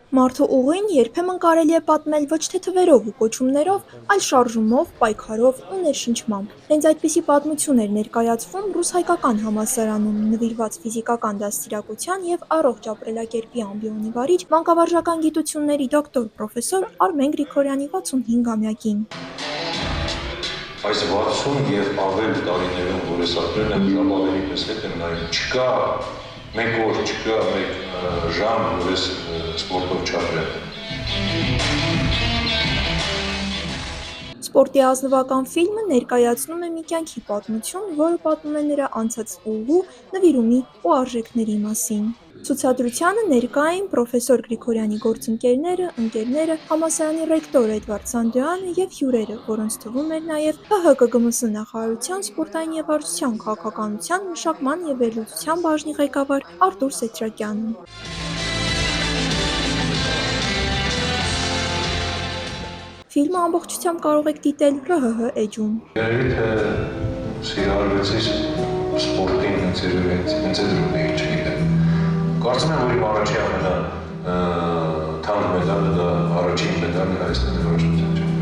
Մարդու ուղին երբեմն կարելի է պատմել ոչ թե թվերով ու կոչումներով, այլ շարժումով, պայքարով ու ներշնչմամբ։ Հենց այդպիսի պատմություն էր ներկայացվում ռուս-հայկական համալսարանում նվիրված ֆիզիկական դաստիարակության և առողջ ապրելակերպի ամբիոնի վարիչ, մանկավարժական գիտությունների դոկտոր պրոֆեսոր Արմեն Գրիգորյանի 65-ամյակին։ Այս 60 և ավել տարիներում, որ ես ապրել եմ, ժապավենի պես հետ եմ նայում, չկա մեկ օր, չկա մեկ ժամ, որ ես սպորտով չապրեմ։ Սպորտի ազնվական ֆիլմը ներկայացնում է մի կյանքի պատմություն, որը պատմում է նրա անցած ուղու, նվիրումի ու արժեքների մասին։ Ցուցադրությանը ներկա էին պրոֆեսոր Գրիգորյանի գործընկերները, ընկերները, համալսարանի ռեկտոր Էդվարդ Սանդոյանը և հյուրերը, որոնց թվում էր նաև ՀՀԿԳՄՍ նախարարության սպորտային և վարժության քաղաքականության, մշակման և վերլուծության բաժնի ղեկավար Արտուր Սեթրակյանը։ Ֆիլմը ամբողջությամբ կարող եք դիտել ՌՀՀ էջում։ Երևի թե սիրահարվեցի սպորտին հենց այդ ռուտեին, չգիտեմ։ Կարծում եմ, որ իմ առաջի ամենաթանկ մեդալը դա առաջին մեդալն է Հայաստանի վարժության